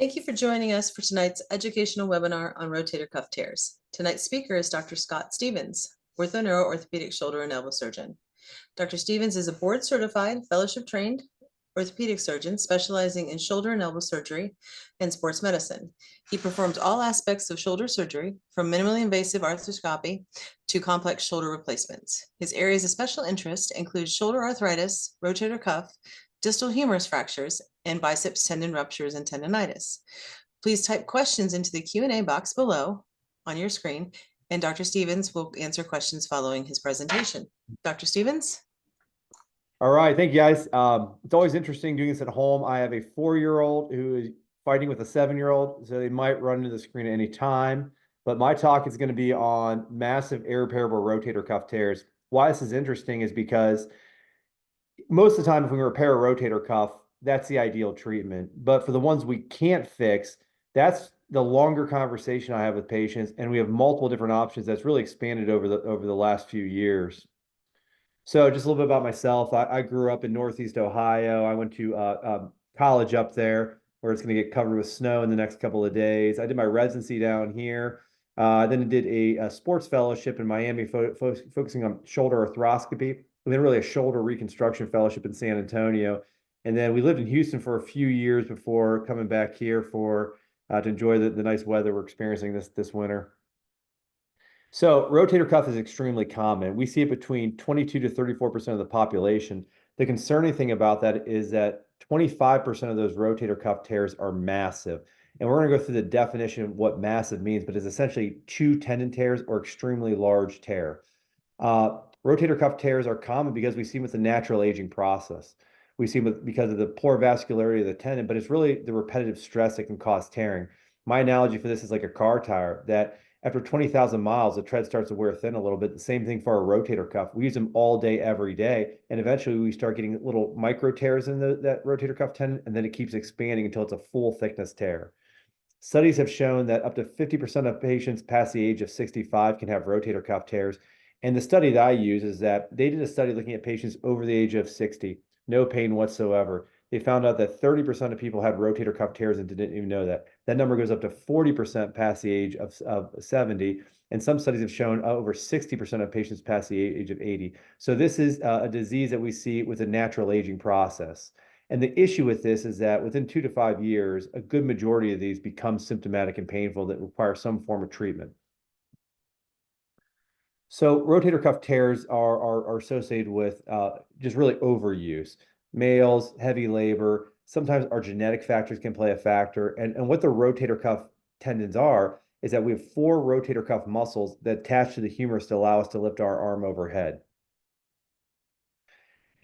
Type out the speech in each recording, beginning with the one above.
Thank you for joining us for tonight's educational webinar on rotator cuff tears. Tonight's speaker is Dr. Scott Stevens, OrthoNeuro Orthopedic Shoulder and Elbow Surgeon. Dr. Stevens is a board-certified, fellowship-trained orthopedic surgeon specializing in shoulder and elbow surgery and sports medicine. He performs all aspects of shoulder surgery, from minimally invasive arthroscopy to complex shoulder replacements. His areas of special interest include shoulder arthritis, rotator cuff, distal humerus fractures, and biceps tendon ruptures and tendonitis. Please type questions into the Q&A box below on your screen, and Dr. Stevens will answer questions following his presentation. Dr. Stevens? All right, thank you guys. It's always interesting doing this at home. I have a 4-year-old who is fighting with a 7-year-old, so they might run into the screen at any time. But my talk is going to be on massive irreparable rotator cuff tears. Why this is interesting is because most of the time, if we repair a rotator cuff, that's the ideal treatment. But for the ones we can't fix, that's the longer conversation I have with patients, and we have multiple different options that's really expanded over the last few years. So just a little bit about myself. I grew up in Northeast Ohio. I went to college up there where it's going to get covered with snow in the next couple of days. I did my residency down here. Then I did a sports fellowship in Miami focusing on shoulder arthroscopy, and then really a shoulder reconstruction fellowship in San Antonio. And then we lived in Houston for a few years before coming back here to enjoy the nice weather we're experiencing this winter. So rotator cuff is extremely common. We see it between 22 to 34% of the population. The concerning thing about that is that 25% of those rotator cuff tears are massive. And we're going to go through the definition of what massive means, but it's essentially 2 tendon tears or extremely large tear. Rotator cuff tears are common because we see them with the natural aging process. We see them because of the poor vascularity of the tendon, but it's really the repetitive stress that can cause tearing. My analogy for this is like a car tire that after 20,000 miles, the tread starts to wear thin a little bit. The same thing for our rotator cuff. We use them all day, every day. And eventually we start getting little micro tears in that rotator cuff tendon, and then it keeps expanding until it's a full thickness tear. Studies have shown that up to 50% of patients past the age of 65 can have rotator cuff tears. And the study that I use is that they did a study looking at patients over the age of 60, no pain whatsoever. They found out that 30% of people had rotator cuff tears and didn't even know that. That number goes up to 40% past the age of 70. And some studies have shown over 60% of patients past the age of 80. So this is a disease that we see with a natural aging process. And the issue with this is that within 2 to 5 years, a good majority of these become symptomatic and painful that require some form of treatment. So rotator cuff tears are associated with just really overuse. Males, heavy labor, sometimes our genetic factors can play a factor. And what the rotator cuff tendons are is that we have 4 rotator cuff muscles that attach to the humerus to allow us to lift our arm overhead.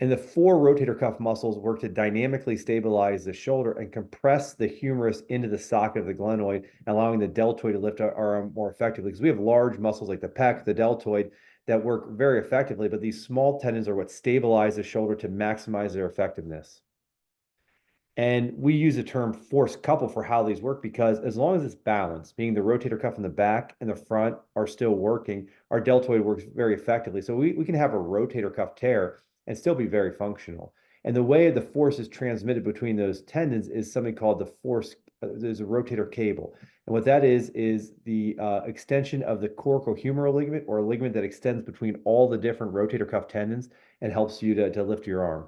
And the 4 rotator cuff muscles work to dynamically stabilize the shoulder and compress the humerus into the socket of the glenoid, allowing the deltoid to lift our arm more effectively. Because we have large muscles like the pec, the deltoid, that work very effectively, but these small tendons are what stabilize the shoulder to maximize their effectiveness. And we use the term force couple for how these work because as long as it's balanced, meaning the rotator cuff in the back and the front are still working, our deltoid works very effectively. So we can have a rotator cuff tear and still be very functional. And the way the force is transmitted between those tendons is something called the force, there's a rotator cable. And what that is the extension of the coracohumeral ligament, or a ligament that extends between all the different rotator cuff tendons and helps you to lift your arm.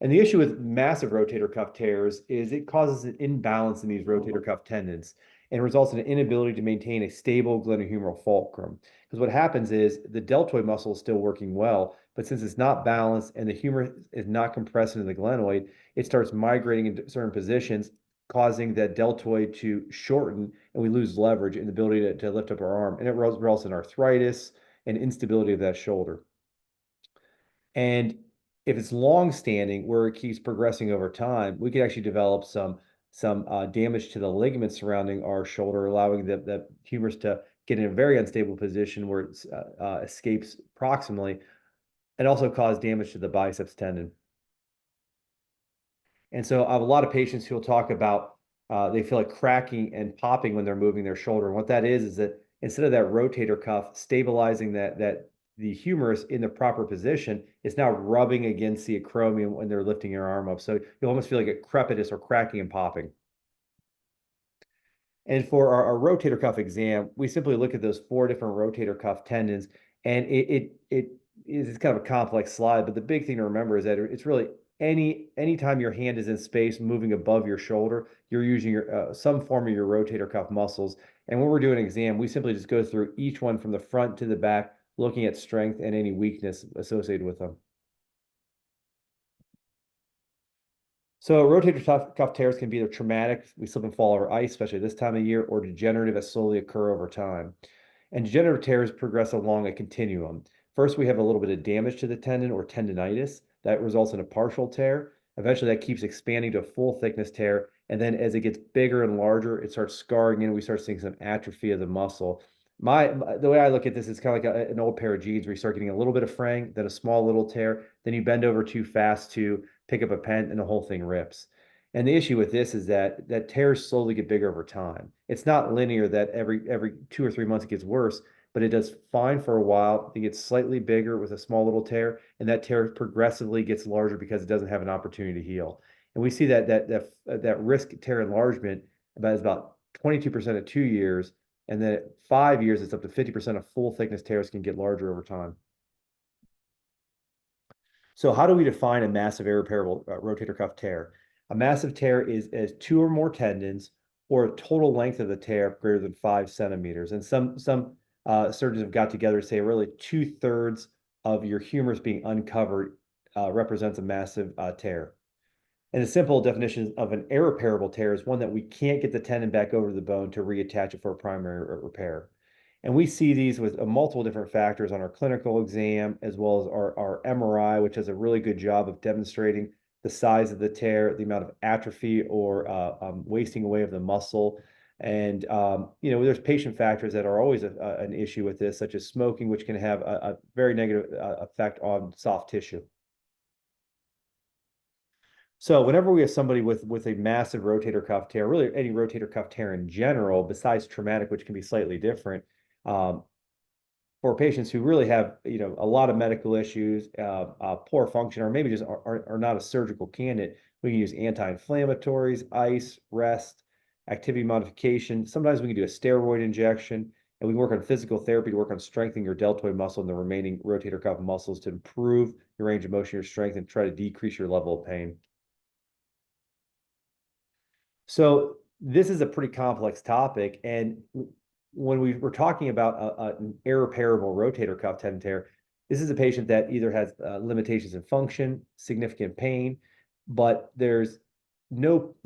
And the issue with massive rotator cuff tears is it causes an imbalance in these rotator cuff tendons and results in an inability to maintain a stable glenohumeral fulcrum. Because what happens is the deltoid muscle is still working well, but since it's not balanced and the humerus is not compressed into the glenoid, it starts migrating into certain positions, causing that deltoid to shorten, and we lose leverage and the ability to lift up our arm. And it results in arthritis and instability of that shoulder. And if it's long-standing, where it keeps progressing over time, we could actually develop some damage to the ligaments surrounding our shoulder, allowing the humerus to get in a very unstable position where it escapes proximally, and also cause damage to the biceps tendon. And so I have a lot of patients who will talk about they feel like cracking and popping when they're moving their shoulder. And what that is that instead of that rotator cuff stabilizing that the humerus in the proper position, it's now rubbing against the acromion when they're lifting your arm up. So you almost feel like a crepitus or cracking and popping. And for our rotator cuff exam, we simply look at those 4 different rotator cuff tendons, and it is kind of a complex slide, but the big thing to remember is that it's really anytime your hand is in space moving above your shoulder, you're using your some form of your rotator cuff muscles. And when we're doing an exam, we simply just go through each one from the front to the back, looking at strength and any weakness associated with them. So rotator cuff tears can be either traumatic, we slip and fall over ice, especially this time of year, or degenerative that slowly occur over time. And degenerative tears progress along a continuum. First, we have a little bit of damage to the tendon or tendonitis that results in a partial tear. Eventually, that keeps expanding to a full thickness tear. And then as it gets bigger and larger, it starts scarring in. We start seeing some atrophy of the muscle. The way I look at this is kind of like an old pair of jeans where you start getting a little bit of fraying, then a small little tear, then you bend over too fast to pick up a pen and the whole thing rips. And the issue with this is that tears slowly get bigger over time. It's not linear that every 2 or 3 months it gets worse, but it does fine for a while. It gets slightly bigger with a small little tear, and that tear progressively gets larger because it doesn't have an opportunity to heal. And we see that risk tear enlargement about 22% at 2 years, and then at 5 years, it's up to 50% of full thickness tears can get larger over time. So how do we define a massive irreparable rotator cuff tear? A massive tear is 2 or more tendons or a total length of the tear greater than 5 centimeters. And some surgeons have got together to say really 2/3 of your humerus being uncovered represents a massive tear. And the simple definition of an irreparable tear is one that we can't get the tendon back over the bone to reattach it for a primary repair. And we see these with multiple different factors on our clinical exam, as well as our MRI, which does a really good job of demonstrating the size of the tear, the amount of atrophy or wasting away of the muscle. And, there's patient factors that are always an issue with this, such as smoking, which can have a very negative effect on soft tissue. So whenever we have somebody with a massive rotator cuff tear, really any rotator cuff tear in general, besides traumatic, which can be slightly different, um, for patients who really have a lot of medical issues, poor function, or maybe just are not a surgical candidate, we can use anti-inflammatories, ice, rest, activity modification. Sometimes we can do a steroid injection, and we work on physical therapy to work on strengthening your deltoid muscle and the remaining rotator cuff muscles to improve your range of motion, your strength, and try to decrease your level of pain. So this is a pretty complex topic, and when we were talking about an irreparable rotator cuff tendon tear, this is a patient that either has limitations in function, significant pain, but the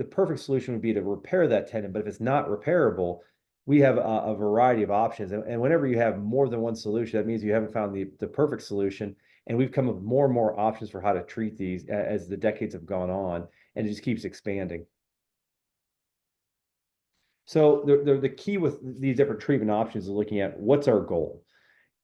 perfect solution would be to repair that tendon. But if it's not repairable, we have a variety of options. And whenever you have more than one solution, that means you haven't found the perfect solution. And we've come up with more and more options for how to treat these as the decades have gone on, and it just keeps expanding. So the key with these different treatment options is looking at what's our goal.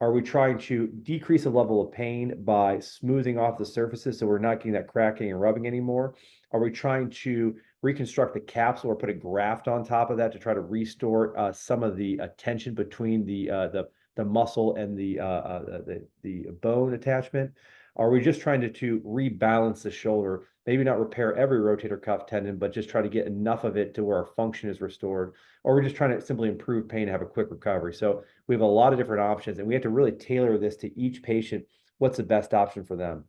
Are we trying to decrease the level of pain by smoothing off the surfaces so we're not getting that cracking and rubbing anymore? Are we trying to reconstruct the capsule or put a graft on top of that to try to restore some of the tension between the muscle and the bone attachment? Are we just trying to rebalance the shoulder? Maybe not repair every rotator cuff tendon, but just try to get enough of it to where our function is restored. Or we're just trying to simply improve pain and have a quick recovery. So we have a lot of different options, and we have to really tailor this to each patient. What's the best option for them?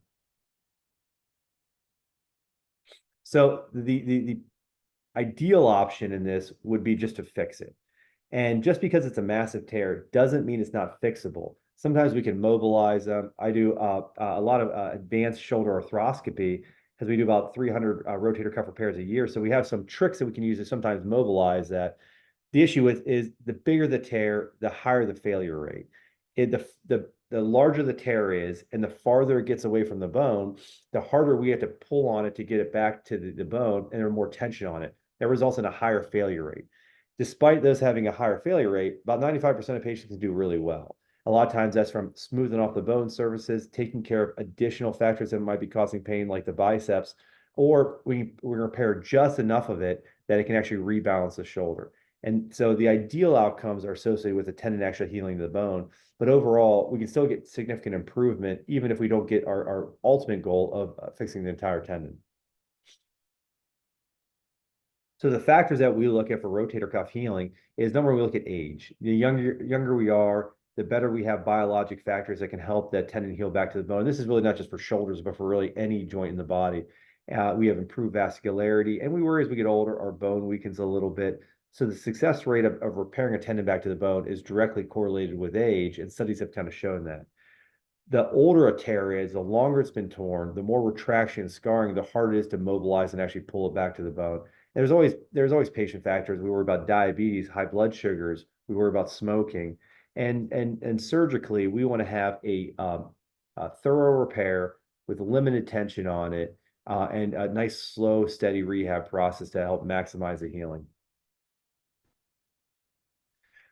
So the ideal option in this would be just to fix it. And just because it's a massive tear doesn't mean it's not fixable. Sometimes we can mobilize them. I do a lot of advanced shoulder arthroscopy because we do about 300 rotator cuff repairs a year. So we have some tricks that we can use to sometimes mobilize that. The issue with is the bigger the tear, the higher the failure rate. The larger the tear is and the farther it gets away from the bone, the harder we have to pull on it to get it back to the bone, and there's more tension on it. That results in a higher failure rate. Despite those having a higher failure rate, about 95% of patients do really well. A lot of times that's from smoothing off the bone surfaces, taking care of additional factors that might be causing pain, like the biceps, or we repair just enough of it that it can actually rebalance the shoulder. And so the ideal outcomes are associated with the tendon actually healing the bone. But overall, we can still get significant improvement, even if we don't get our ultimate goal of fixing the entire tendon. So the factors that we look at for rotator cuff healing is number one, we look at age. The younger we are, the better we have biologic factors that can help that tendon heal back to the bone. This is really not just for shoulders, but for really any joint in the body. We have improved vascularity, and we worry as we get older, our bone weakens a little bit. So the success rate of repairing a tendon back to the bone is directly correlated with age, and studies have kind of shown that. The older a tear is, the longer it's been torn, the more retraction and scarring, the harder it is to mobilize and actually pull it back to the bone. There's always patient factors. We worry about diabetes, high blood sugars. We worry about smoking, and surgically, we want to have a thorough repair with limited tension on it, and a nice, slow, steady rehab process to help maximize the healing.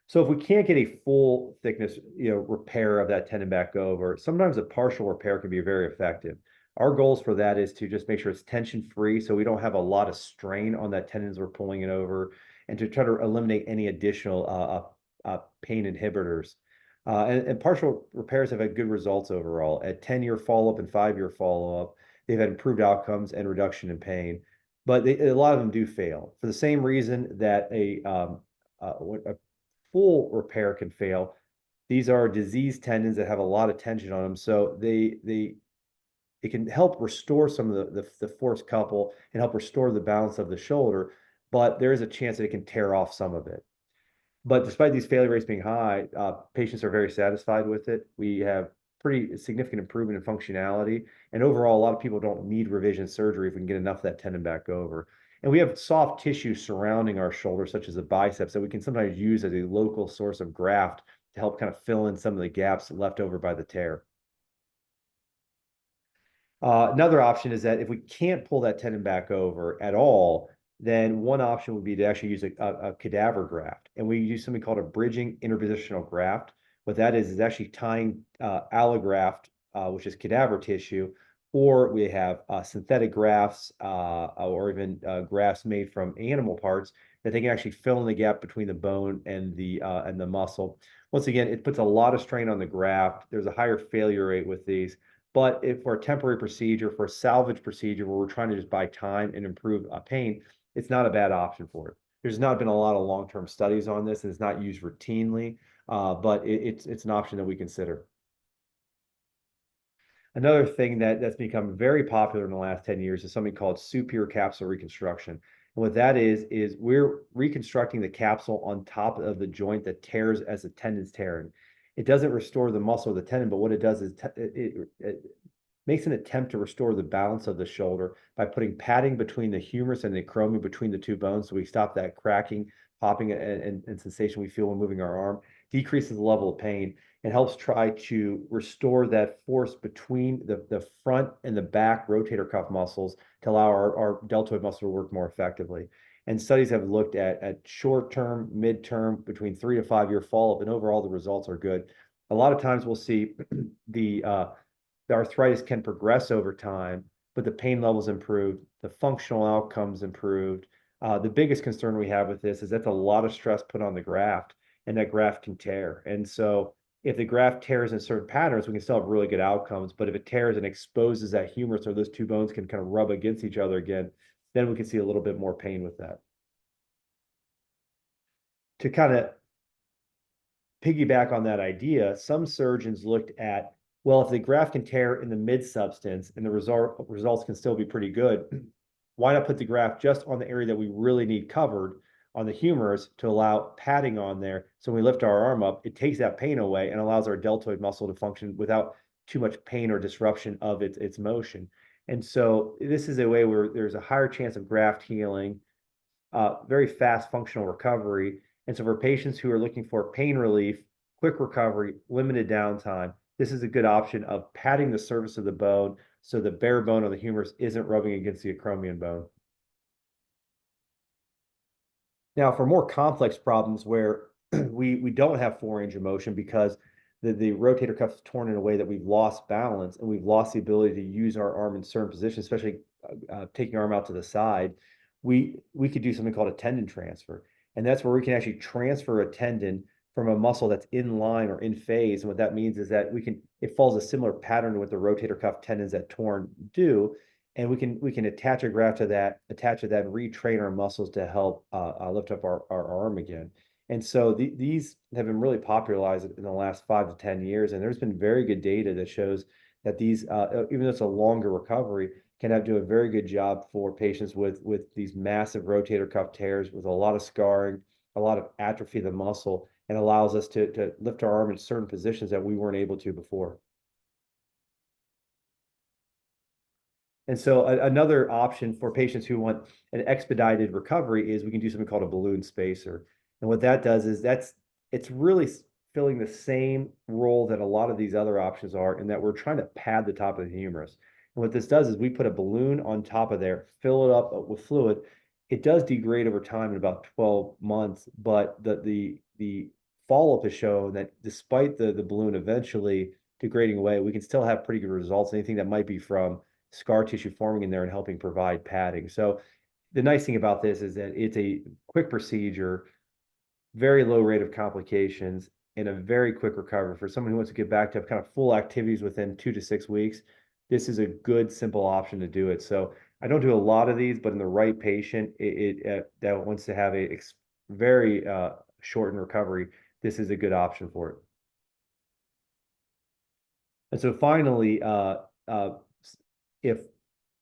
So if we can't get a full thickness, repair of that tendon back over, sometimes a partial repair can be very effective. Our goals for that is to just make sure it's tension free, so we don't have a lot of strain on that tendon as we're pulling it over, and to try to eliminate any additional pain inhibitors. And partial repairs have had good results overall. At 10-year follow-up and 5-year follow-up, they've had improved outcomes and reduction in pain, but a lot of them do fail for the same reason that a full repair can fail. These are diseased tendons that have a lot of tension on them, so it can help restore some of the force couple and help restore the balance of the shoulder, but there is a chance that it can tear off some of it. But despite these failure rates being high, patients are very satisfied with it. We have pretty significant improvement in functionality, and overall, a lot of people don't need revision surgery if we can get enough of that tendon back over. And we have soft tissue surrounding our shoulder, such as the biceps, that we can sometimes use as a local source of graft to help kind of fill in some of the gaps left over by the tear. Another option is that if we can't pull that tendon back over at all, then one option would be to actually use a cadaver graft. And we use something called a bridging interpositional graft. What that is actually tying allograft, which is cadaver tissue, or we have synthetic grafts, or even grafts made from animal parts that they can actually fill in the gap between the bone and the muscle. Once again, it puts a lot of strain on the graft. There's a higher failure rate with these. But if for a temporary procedure, for a salvage procedure where we're trying to just buy time and improve pain, it's not a bad option for it. There's not been a lot of long-term studies on this, and it's not used routinely, but it's an option that we consider. Another thing that's become very popular in the last 10 years is something called superior capsule reconstruction. And what that is we're reconstructing the capsule on top of the joint that tears as the tendon's tearing. It doesn't restore the muscle of the tendon, but what it does is it makes an attempt to restore the balance of the shoulder by putting padding between the humerus and the acromion between the two bones. So we stop that cracking, popping, and sensation we feel when moving our arm, decreases the level of pain, and helps try to restore that force between the front and the back rotator cuff muscles to allow our deltoid muscle to work more effectively. And studies have looked at short-term, mid-term, between 3 to 5 year follow-up, and overall the results are good. A lot of times we'll see the arthritis can progress over time, but the pain levels improved, the functional outcomes improved. The biggest concern we have with this is that's a lot of stress put on the graft, and that graft can tear. And so if the graft tears in certain patterns, we can still have really good outcomes. But if it tears and exposes that humerus, or those two bones can kind of rub against each other again, then we can see a little bit more pain with that. To kind of piggyback on that idea, some surgeons looked at, well, if the graft can tear in the mid substance and the results can still be pretty good, why not put the graft just on the area that we really need covered on the humerus to allow padding on there? So when we lift our arm up, it takes that pain away and allows our deltoid muscle to function without too much pain or disruption of its motion. And so this is a way where there's a higher chance of graft healing, very fast functional recovery. And so for patients who are looking for pain relief, quick recovery, limited downtime, this is a good option of padding the surface of the bone so the bare bone of the humerus isn't rubbing against the acromion bone. Now, for more complex problems where we don't have full range of motion because the rotator cuff is torn in a way that we've lost balance and we've lost the ability to use our arm in certain positions, especially taking our arm out to the side, we could do something called a tendon transfer. And that's where we can actually transfer a tendon from a muscle that's in line or in phase. And what that means is that it follows a similar pattern to what the rotator cuff tendons that torn do. And we can attach a graft to that, and retrain our muscles to help lift up our arm again. And so these have been really popularized in the last 5 to 10 years. And there's been very good data that shows that these, even though it's a longer recovery, can do a very good job for patients with these massive rotator cuff tears with a lot of scarring, a lot of atrophy of the muscle, and allows us to lift our arm in certain positions that we weren't able to before. And so another option for patients who want an expedited recovery is we can do something called a balloon spacer. And what that does is it's really filling the same role that a lot of these other options are, in that we're trying to pad the top of the humerus. And what this does is we put a balloon on top of there, fill it up with fluid. It does degrade over time in about 12 months, but the follow-up has shown that despite the balloon eventually degrading away, we can still have pretty good results. Anything that might be from scar tissue forming in there and helping provide padding. So the nice thing about this is that it's a quick procedure, very low rate of complications, and a very quick recovery. For someone who wants to get back to kind of full activities within 2 to 6 weeks, this is a good, simple option to do it. So I don't do a lot of these, but in the right patient that wants to have a very shortened recovery, this is a good option for it. And so finally, if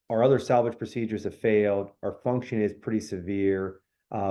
our other salvage procedures have failed, our function is pretty severe,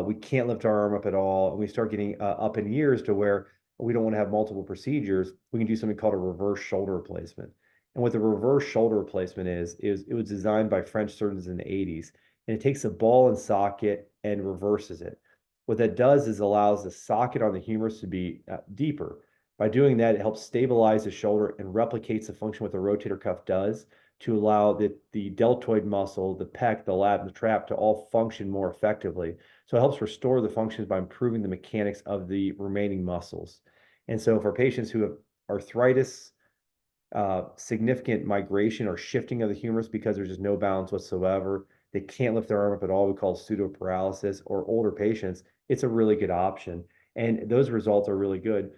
we can't lift our arm up at all, and we start getting up in years to where we don't want to have multiple procedures, we can do something called a reverse shoulder replacement. And what the reverse shoulder replacement is it was designed by French surgeons in the 80s, and it takes a ball and socket and reverses it. What that does is allows the socket on the humerus to be deeper. By doing that, it helps stabilize the shoulder and replicates the function what the rotator cuff does, to allow the deltoid muscle, the pec, the lat, and the trap to all function more effectively. So it helps restore the functions by improving the mechanics of the remaining muscles. And so for patients who have arthritis, significant migration or shifting of the humerus because there's just no balance whatsoever, they can't lift their arm up at all, we call pseudoparalysis, or older patients, it's a really good option. And those results are really good.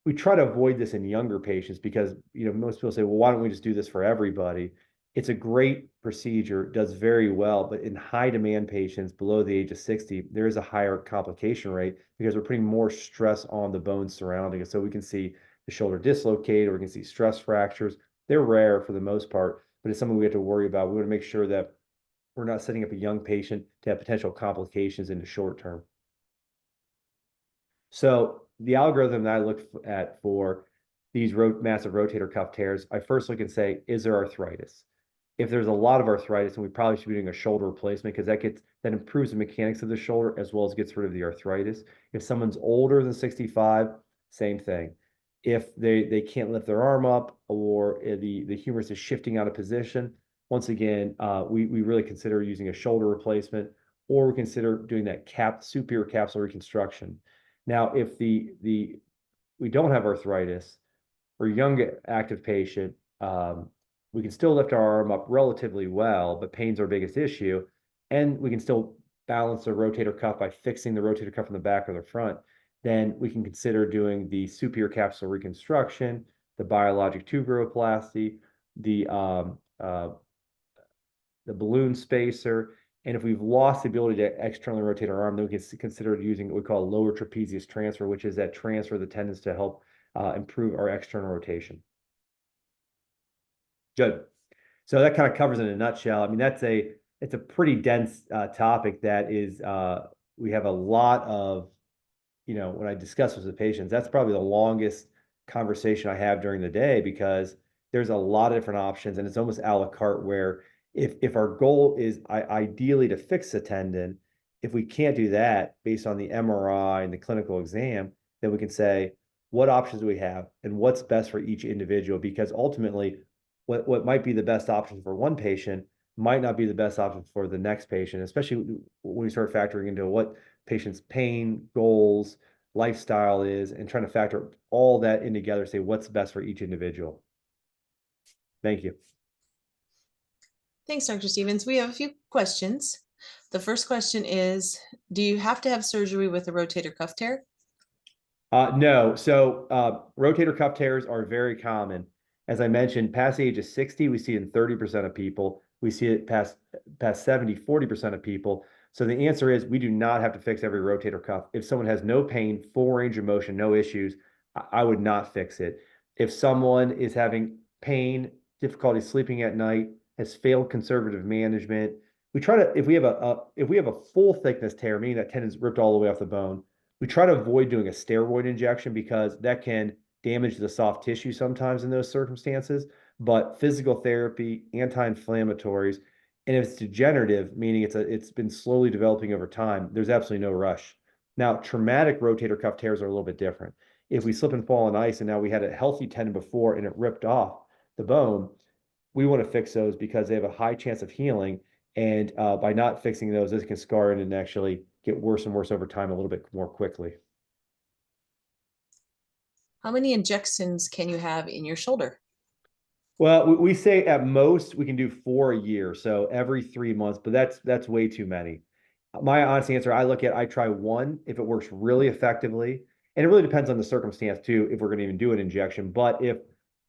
We try to avoid this in younger patients because, most people say, well, why don't we just do this for everybody? It's a great procedure, does very well, but in high demand patients below the age of 60, there is a higher complication rate because we're putting more stress on the bones surrounding it. So we can see the shoulder dislocate, or we can see stress fractures. They're rare for the most part, but it's something we have to worry about. We want to make sure that we're not setting up a young patient to have potential complications in the short term. So the algorithm that I look at for these massive rotator cuff tears, I first look and say, is there arthritis? If there's a lot of arthritis, then we probably should be doing a shoulder replacement, because that improves the mechanics of the shoulder as well as gets rid of the arthritis. If someone's older than 65, same thing. If they can't lift their arm up, or the humerus is shifting out of position, once again, we really consider using a shoulder replacement, or we consider doing that superior capsule reconstruction. Now, if we don't have arthritis, or a young active patient, we can still lift our arm up relatively well, but pain's our biggest issue, and we can still balance the rotator cuff by fixing the rotator cuff in the back or the front. Then we can consider doing the superior capsule reconstruction, the biologic tuberoplasty, the balloon spacer. And if we've lost the ability to externally rotate our arm, then we can consider using what we call lower trapezius transfer, which is that transfer of the tendons to help improve our external rotation. Good. So that kind of covers it in a nutshell. I mean, it's a pretty dense topic that is, we have a lot of, when I discuss with the patients, that's probably the longest conversation I have during the day, because there's a lot of different options, and it's almost a la carte, where if our goal is ideally to fix the tendon, if we can't do that based on the MRI and the clinical exam, then we can say, what options do we have and what's best for each individual? Because ultimately, what might be the best option for one patient might not be the best option for the next patient, especially when we start factoring into what patient's pain, goals, lifestyle is, and trying to factor all that in together, say what's best for each individual. Thank you. Thanks, Dr. Stevens. We have a few questions. The first question is, do you have to have surgery with a rotator cuff tear? No. So rotator cuff tears are very common. As I mentioned, past the age of 60, we see it in 30% of people. We see it past 70, 40% of people. So the answer is we do not have to fix every rotator cuff. If someone has no pain, full range of motion, no issues, I would not fix it. If someone is having pain, difficulty sleeping at night, has failed conservative management, we try to, if we have a full thickness tear, meaning that tendon's ripped all the way off the bone, we try to avoid doing a steroid injection because that can damage the soft tissue sometimes in those circumstances. But physical therapy, anti-inflammatories, and if it's degenerative, meaning it's been slowly developing over time, there's absolutely no rush. Now, traumatic rotator cuff tears are a little bit different. If we slip and fall on ice and now we had a healthy tendon before and it ripped off the bone, we want to fix those because they have a high chance of healing. And by not fixing those, this can scar in and actually get worse and worse over time a little bit more quickly. How many injections can you have in your shoulder? Well, we say at most we can do 4 a year, so every 3 months, but that's way too many. My honest answer, I try one if it works really effectively, and it really depends on the circumstance too, if we're going to even do an injection. But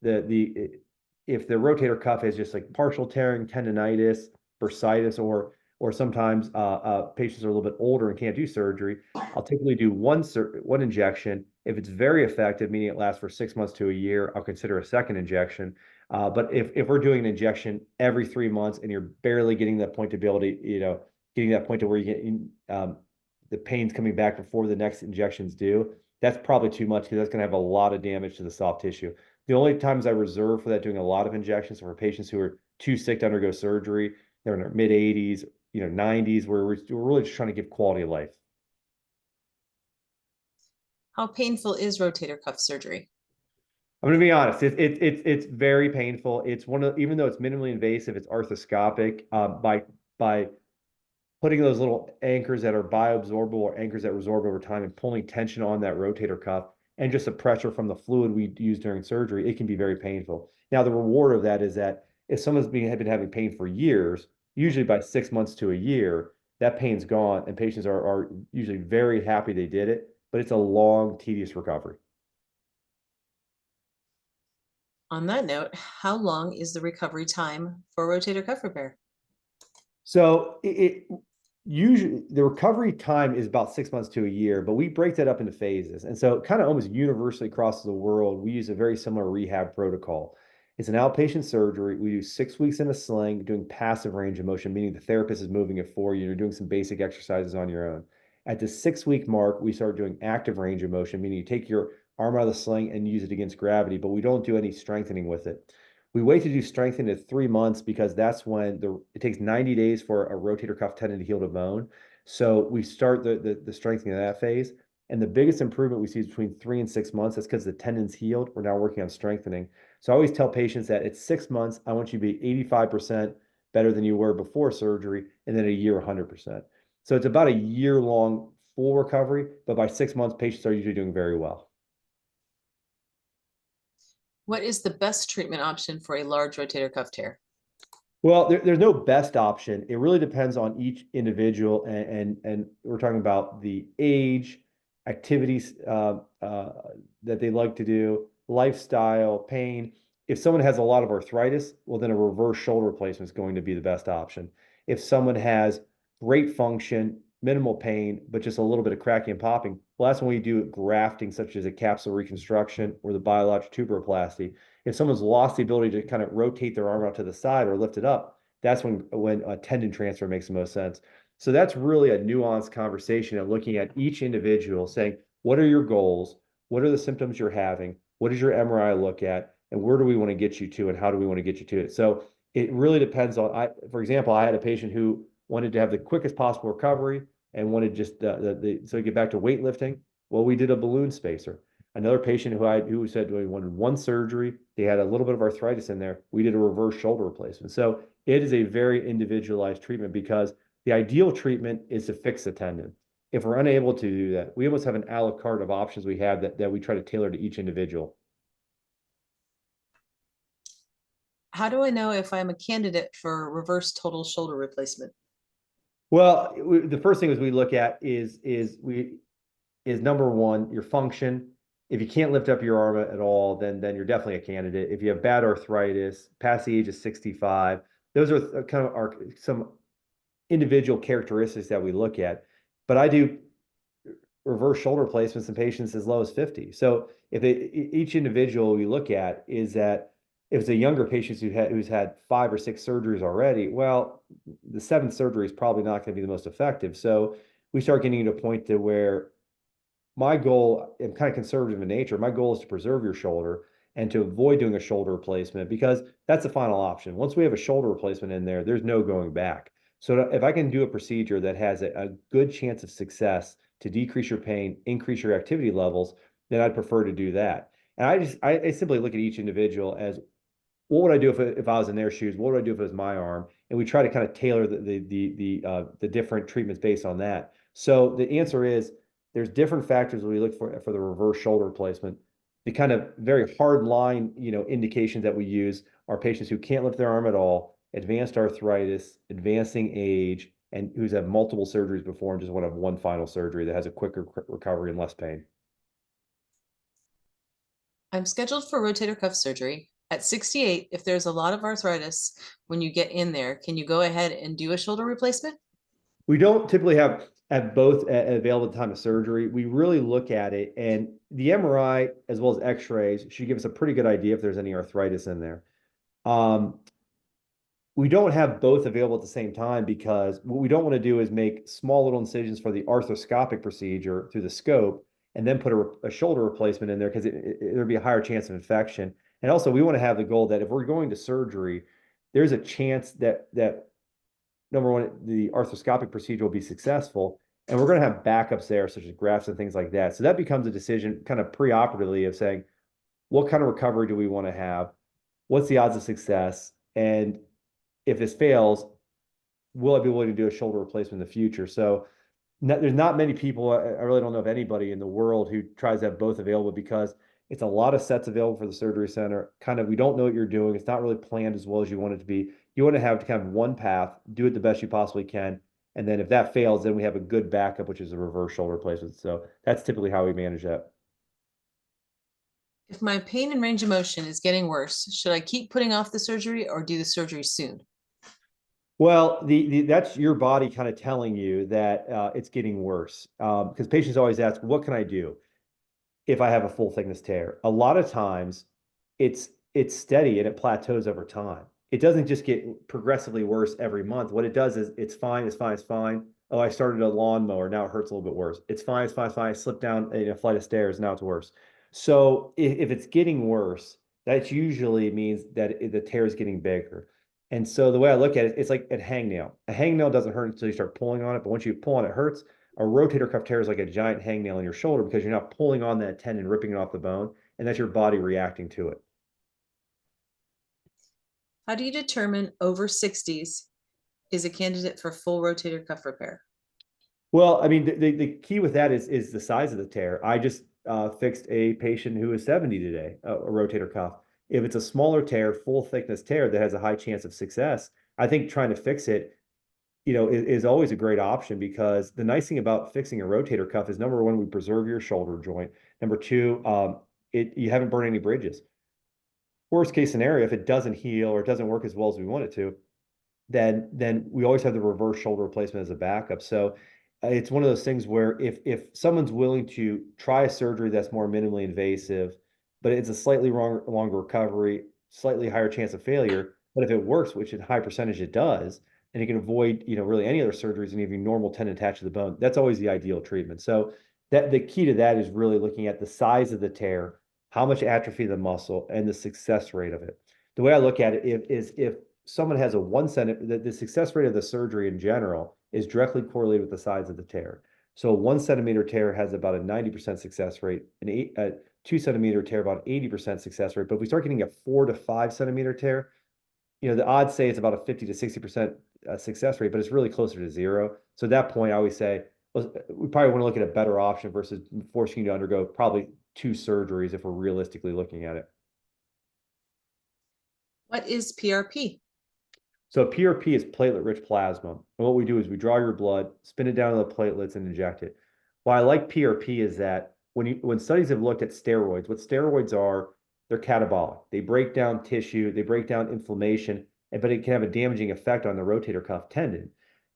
the if the rotator cuff is just like partial tearing, tendonitis, bursitis, or sometimes patients are a little bit older and can't do surgery, I'll typically do one injection. If it's very effective, meaning it lasts for 6 months to a year, I'll consider a second injection. But if we're doing an injection every 3 months and you're barely getting that point to be able to, getting that point to where you get the pain's coming back before the next injection's due, that's probably too much because that's going to have a lot of damage to the soft tissue. The only times I reserve for that doing a lot of injections are for patients who are too sick to undergo surgery. They're in their mid 80s, 90s, where we're really just trying to give quality of life. How painful is rotator cuff surgery? I'm going to be honest. It's very painful. It's even though it's minimally invasive, it's arthroscopic. By putting those little anchors that are bioabsorbable or anchors that resorb over time and pulling tension on that rotator cuff and just the pressure from the fluid we use during surgery, it can be very painful. Now, the reward of that is that if someone's been having pain for years, usually by 6 months to a year, that pain's gone and patients are usually very happy they did it, but it's a long, tedious recovery. On that note, how long is the recovery time for rotator cuff repair? So usually the recovery time is about 6 months to a year, but we break that up into phases. And so kind of almost universally across the world, we use a very similar rehab protocol. It's an outpatient surgery. We do 6 weeks in a sling, doing passive range of motion, meaning the therapist is moving it for you. You're doing some basic exercises on your own. At the 6 week mark, we start doing active range of motion, meaning you take your arm out of the sling and use it against gravity, but we don't do any strengthening with it. We wait to do strengthening at 3 months because that's when it takes 90 days for a rotator cuff tendon to heal to bone. So we start the strengthening of that phase. And the biggest improvement we see is between 3 and 6 months. That's because the tendon's healed. We're now working on strengthening. So I always tell patients that at 6 months, I want you to be 85% better than you were before surgery, and then a year, 100%. So it's about a year-long full recovery, but by 6 months, patients are usually doing very well. What is the best treatment option for a large rotator cuff tear? Well, there's no best option. It really depends on each individual, and we're talking about the age, activities that they like to do, lifestyle, pain. If someone has a lot of arthritis, well, then a reverse shoulder replacement is going to be the best option. If someone has great function, minimal pain, but just a little bit of cracking and popping, well, that's when we do grafting, such as a capsule reconstruction or the biologic tuberoplasty. If someone's lost the ability to kind of rotate their arm out to the side or lift it up, that's when a tendon transfer makes the most sense. So that's really a nuanced conversation of looking at each individual, saying, what are your goals? What are the symptoms you're having? What does your MRI look at? And where do we want to get you to? And how do we want to get you to it? So it really depends on, for example, I had a patient who wanted to have the quickest possible recovery and wanted just so to get back to weightlifting. Well, we did a balloon spacer. Another patient who said he wanted one surgery, they had a little bit of arthritis in there. We did a reverse shoulder replacement. So it is a very individualized treatment because the ideal treatment is to fix the tendon. If we're unable to do that, we almost have an a la carte of options we have that we try to tailor to each individual. How do I know if I'm a candidate for reverse total shoulder replacement? Well, the first thing is we look at is number one, your function. If you can't lift up your arm at all, then you're definitely a candidate. If you have bad arthritis, past the age of 65, those are kind of some individual characteristics that we look at. But I do reverse shoulder placements in patients as low as 50. So each individual we look at is that if it's a younger patient who's had 5 or 6 surgeries already, well, the 7th surgery is probably not going to be the most effective. So we start getting to a point to where my goal, I'm kind of conservative in nature. My goal is to preserve your shoulder and to avoid doing a shoulder replacement because that's the final option. Once we have a shoulder replacement in there, there's no going back. So if I can do a procedure that has a good chance of success to decrease your pain, increase your activity levels, then I'd prefer to do that. And I simply look at each individual as what would I do if I was in their shoes? What would I do if it was my arm? And we try to kind of tailor the different treatments based on that. So the answer is there's different factors we look for the reverse shoulder replacement. The kind of very hard line, indications that we use are patients who can't lift their arm at all, advanced arthritis, advancing age, and who's had multiple surgeries before and just want to have one final surgery that has a quicker recovery and less pain. I'm scheduled for rotator cuff surgery. At 68, if there's a lot of arthritis when you get in there, can you go ahead and do a shoulder replacement? We don't typically have both available at the time of surgery. We really look at it, and the MRI as well as X-rays should give us a pretty good idea if there's any arthritis in there. Um, we don't have both available at the same time because what we don't want to do is make small little incisions for the arthroscopic procedure through the scope and then put a shoulder replacement in there because there'd be a higher chance of infection. And also, we want to have the goal that if we're going to surgery, there's a chance that number one, the arthroscopic procedure will be successful, and we're going to have backups there, such as grafts and things like that. So that becomes a decision kind of preoperatively of saying, what kind of recovery do we want to have? What's the odds of success? And if this fails, will I be willing to do a shoulder replacement in the future? So there's not many people, I really don't know of anybody in the world who tries to have both available because it's a lot of sets available for the surgery center. Kind of, we don't know what you're doing. It's not really planned as well as you want it to be. You want to have kind of one path, do it the best you possibly can. And then if that fails, then we have a good backup, which is a reverse shoulder replacement. So that's typically how we manage that. If my pain and range of motion is getting worse, should I keep putting off the surgery or do the surgery soon? Well, that's your body kind of telling you that it's getting worse. Because patients always ask, what can I do if I have a full thickness tear? A lot of times it's steady and it plateaus over time. It doesn't just get progressively worse every month. What it does is it's fine, it's fine, it's fine. Oh, I started a lawnmower, now it hurts a little bit worse. It's fine, it's fine, it's fine. I slipped down a flight of stairs, now it's worse. So if it's getting worse, that usually means that the tear is getting bigger. And so the way I look at it, it's like a hangnail. A hangnail doesn't hurt until you start pulling on it, but once you pull on it, it hurts. A rotator cuff tear is like a giant hangnail in your shoulder because you're not pulling on that tendon, ripping it off the bone, and that's your body reacting to it. How do you determine over 60s is a candidate for full rotator cuff repair? Well, I mean, the key with that is the size of the tear. I just fixed a patient who is 70 today, a rotator cuff. If it's a smaller tear, full thickness tear that has a high chance of success, I think trying to fix it, is always a great option because the nice thing about fixing a rotator cuff is number one, we preserve your shoulder joint. Number two, you haven't burned any bridges. Worst case scenario, if it doesn't heal or it doesn't work as well as we want it to, then we always have the reverse shoulder replacement as a backup. So it's one of those things where if someone's willing to try a surgery that's more minimally invasive, but it's a slightly longer recovery, slightly higher chance of failure, but if it works, which in high percentage it does, and you can avoid, really any other surgeries and even normal tendon attached to the bone, that's always the ideal treatment. So that the key to that is really looking at the size of the tear, how much atrophy of the muscle, and the success rate of it. The way I look at it is if someone has a 1 centimeter, the success rate of the surgery in general is directly correlated with the size of the tear. So a 1 centimeter tear has about a 90% success rate, a 2 centimeter tear about 80% success rate. But if we start getting a 4 to 5 centimeter tear, the odds say it's about a 50 to 60% success rate, but it's really closer to zero. So at that point, I always say, well, we probably want to look at a better option versus forcing you to undergo probably 2 surgeries if we're realistically looking at it. What is PRP? So PRP is platelet-rich plasma. And what we do is we draw your blood, spin it down to the platelets, and inject it. Why I like PRP is that when studies have looked at steroids, what steroids are, they're catabolic. They break down tissue, they break down inflammation, but it can have a damaging effect on the rotator cuff tendon.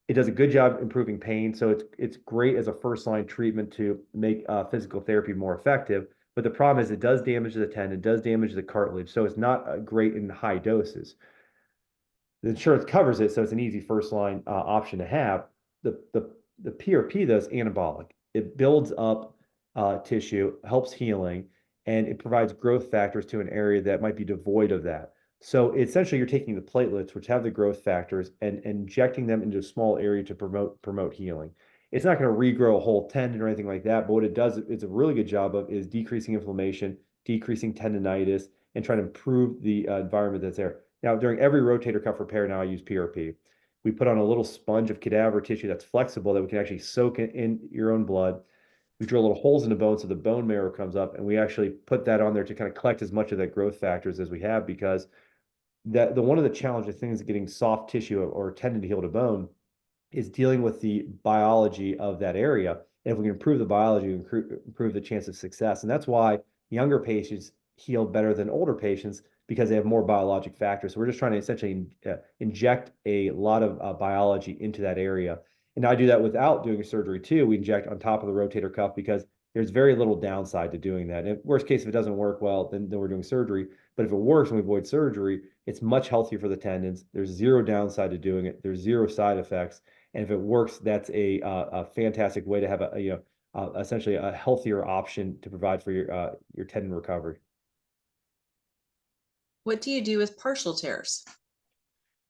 It does a good job improving pain, so it's great as a first-line treatment to make physical therapy more effective. But the problem is it does damage the tendon, it does damage the cartilage, so it's not great in high doses. The insurance covers it, so it's an easy first line option to have. The PRP though is anabolic. It builds up tissue, helps healing, and it provides growth factors to an area that might be devoid of that. So essentially, you're taking the platelets, which have the growth factors, and injecting them into a small area to promote healing. It's not going to regrow a whole tendon or anything like that, but what it does, it's a really good job of is decreasing inflammation, decreasing tendonitis, and trying to improve the environment that's there. Now, during every rotator cuff repair, now I use PRP. We put on a little sponge of cadaver tissue that's flexible that we can actually soak in your own blood. We drill little holes in the bone so the bone marrow comes up, and we actually put that on there to kind of collect as much of that growth factors as we have, because the one of the challenging things getting soft tissue or tendon to heal to bone is dealing with the biology of that area. And if we can improve the biology, improve the chance of success. And that's why younger patients heal better than older patients, because they have more biologic factors. So we're just trying to essentially inject a lot of biology into that area. And I do that without doing a surgery too. We inject on top of the rotator cuff because there's very little downside to doing that. And worst case, if it doesn't work well, then we're doing surgery. But if it works and we avoid surgery, it's much healthier for the tendons. There's zero downside to doing it. There's zero side effects. And if it works, that's a fantastic way to have essentially a healthier option to provide for your tendon recovery. What do you do with partial tears?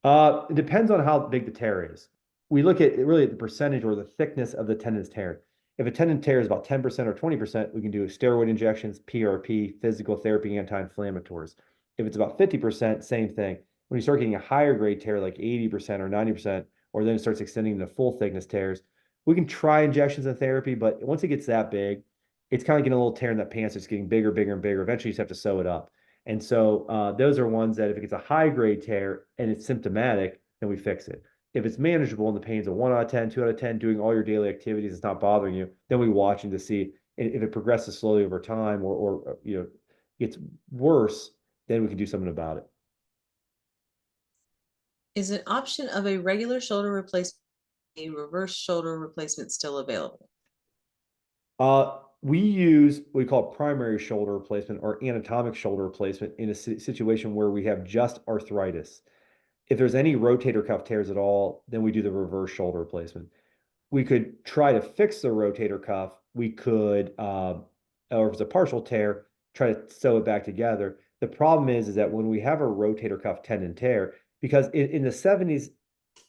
It depends on how big the tear is. We look at really at the percentage or the thickness of the tendon's tear. If a tendon tear is about 10% or 20%, we can do steroid injections, PRP, physical therapy, anti-inflammatories. If it's about 50%, same thing. When you start getting a higher grade tear, like 80% or 90%, or then it starts extending to full thickness tears, we can try injections and therapy, but once it gets that big, it's kind of getting a little tear in that pants. It's getting bigger, bigger, and bigger. Eventually, you just have to sew it up. And so those are ones that if it gets a high grade tear and it's symptomatic, then we fix it. If it's manageable and the pain's a 1 out of 10, 2 out of 10, doing all your daily activities, it's not bothering you, then we watching to see if it progresses slowly over time or gets worse, then we can do something about it. Is an option of a regular shoulder replacement, a reverse shoulder replacement still available? We use what we call primary shoulder replacement or anatomic shoulder replacement in a situation where we have just arthritis. If there's any rotator cuff tears at all, then we do the reverse shoulder replacement. We could try to fix the rotator cuff. We could, or if it's a partial tear, try to sew it back together. The problem is that when we have a rotator cuff tendon tear, because in the 70s,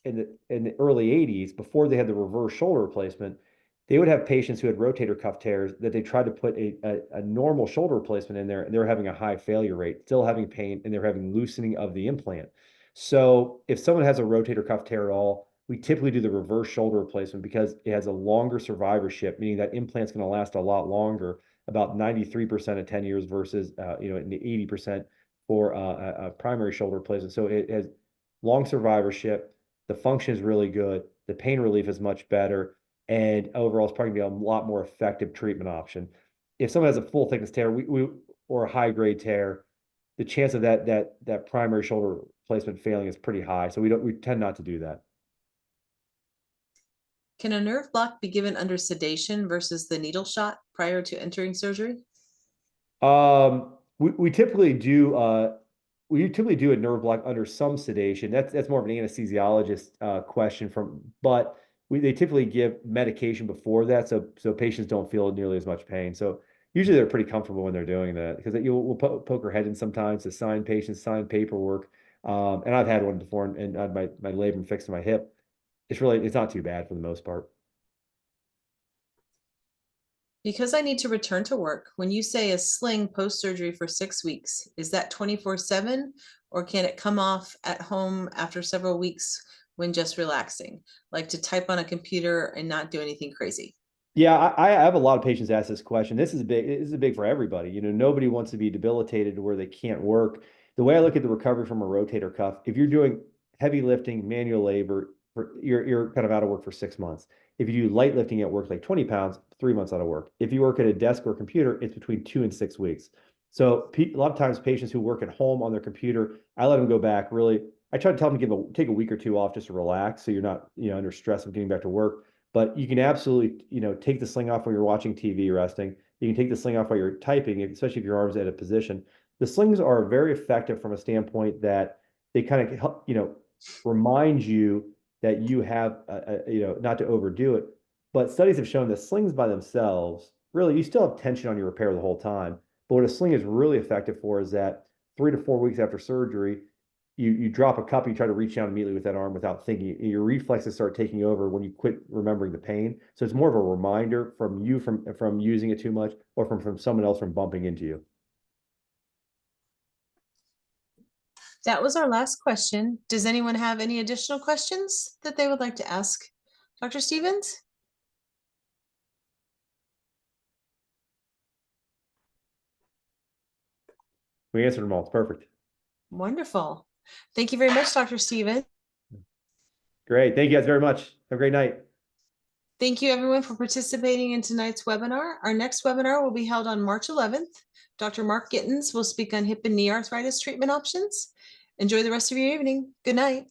in the early 80s, before they had the reverse shoulder replacement, they would have patients who had rotator cuff tears that they tried to put a normal shoulder replacement in there, and they were having a high failure rate, still having pain, and they're having loosening of the implant. So if someone has a rotator cuff tear at all, we typically do the reverse shoulder replacement because it has a longer survivorship, meaning that implant's going to last a lot longer, about 93% at 10 years versus in the 80% for a primary shoulder replacement. So it has long survivorship. The function is really good. The pain relief is much better. And overall, it's probably going to be a lot more effective treatment option. If someone has a full thickness tear or a high grade tear, the chance of that primary shoulder replacement failing is pretty high. So we tend not to do that. Can a nerve block be given under sedation versus the needle shot prior to entering surgery? We typically do a nerve block under some sedation. That's more of an anesthesiologist question but they typically give medication before that, so patients don't feel nearly as much pain. So usually they're pretty comfortable when they're doing that, because we'll poke our head in sometimes to sign patients, sign paperwork. And I've had one before and I had my labrum fixed in my hip. It's not too bad for the most part. Because I need to return to work, when you say a sling post-surgery for 6 weeks, is that 24/7, or can it come off at home after several weeks when just relaxing, like to type on a computer and not do anything crazy? Yeah, I have a lot of patients ask this question. This is big for everybody. Nobody wants to be debilitated to where they can't work. The way I look at the recovery from a rotator cuff, if you're doing heavy lifting, manual labor, you're kind of out of work for 6 months. If you do light lifting at work, like 20 pounds, 3 months out of work. If you work at a desk or computer, it's between 2 and 6 weeks. So a lot of times patients who work at home on their computer, I let them go back really. I try to tell them to take a week or two off just to relax, so you're not, under stress of getting back to work. But you can absolutely, take the sling off when you're watching TV resting. You can take the sling off while you're typing, especially if your arm's at a position. The slings are very effective from a standpoint that they kind of help, remind you that you have, not to overdo it. But studies have shown that slings by themselves, really, you still have tension on your repair the whole time. But what a sling is really effective for is that 3 to 4 weeks after surgery, you drop a cup, you try to reach down immediately with that arm without thinking. Your reflexes start taking over when you quit remembering the pain. So it's more of a reminder from you from using it too much, or from someone else from bumping into you. That was our last question. Does anyone have any additional questions that they would like to ask Dr. Stevens? We answered them all. It's perfect. Wonderful. Thank you very much, Dr. Stevens. Great. Thank you guys very much. Have a great night. Thank you everyone for participating in tonight's webinar. Our next webinar will be held on March 11th. Dr. Mark Gittens will speak on hip and knee arthritis treatment options. Enjoy the rest of your evening. Good night.